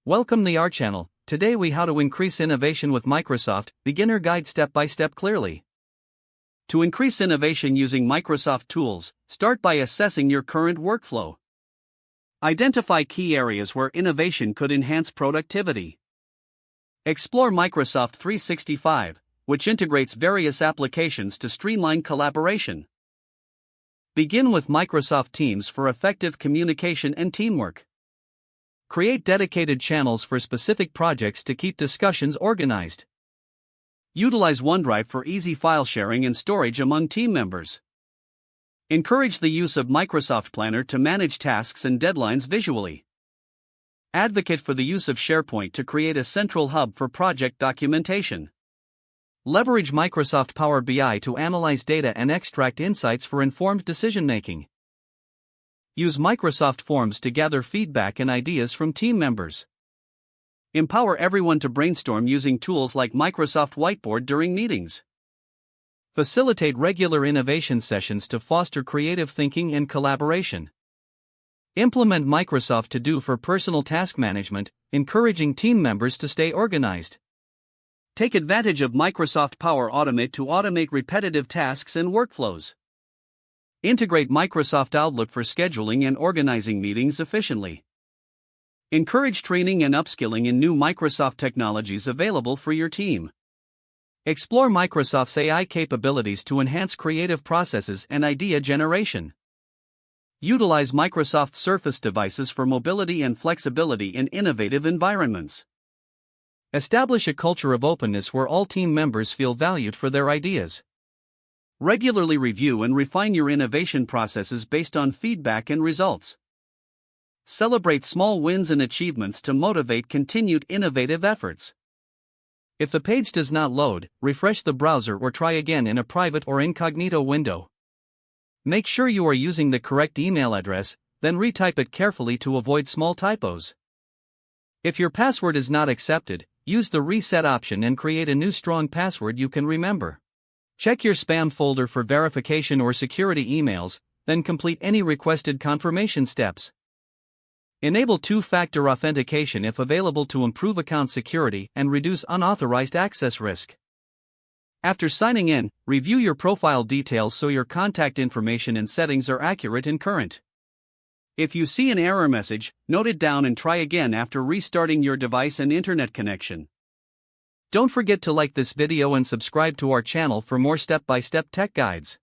Welcome to our channel. Today we how to increase innovation with Microsoft, beginner guide step by step clearly. To increase innovation using Microsoft tools, start by assessing your current workflow. Identify key areas where innovation could enhance productivity. Explore Microsoft 365, which integrates various applications to streamline collaboration. Begin with Microsoft Teams for effective communication and teamwork. Create dedicated channels for specific projects to keep discussions organized. Utilize OneDrive for easy file sharing and storage among team members. Encourage the use of Microsoft Planner to manage tasks and deadlines visually. Advocate for the use of SharePoint to create a central hub for project documentation. Leverage Microsoft Power BI to analyze data and extract insights for informed decision-making. Use Microsoft Forms to gather feedback and ideas from team members. Empower everyone to brainstorm using tools like Microsoft Whiteboard during meetings. Facilitate regular innovation sessions to foster creative thinking and collaboration. Implement Microsoft To Do for personal task management, encouraging team members to stay organized. Take advantage of Microsoft Power Automate to automate repetitive tasks and workflows. Integrate Microsoft Outlook for scheduling and organizing meetings efficiently. Encourage training and upskilling in new Microsoft technologies available for your team. Explore Microsoft's AI capabilities to enhance creative processes and idea generation. Utilize Microsoft Surface devices for mobility and flexibility in innovative environments. Establish a culture of openness where all team members feel valued for their ideas. Regularly review and refine your innovation processes based on feedback and results. Celebrate small wins and achievements to motivate continued innovative efforts. If the page does not load, refresh the browser or try again in a private or incognito window. Make sure you are using the correct email address, then retype it carefully to avoid small typos. If your password is not accepted, use the reset option and create a new strong password you can remember. Check your spam folder for verification or security emails, then complete any requested confirmation steps. Enable two-factor authentication if available to improve account security and reduce unauthorized access risk. After signing in, review your profile details so your contact information and settings are accurate and current. If you see an error message, note it down and try again after restarting your device and internet connection. Don't forget to like this video and subscribe to our channel for more step-by-step tech guides.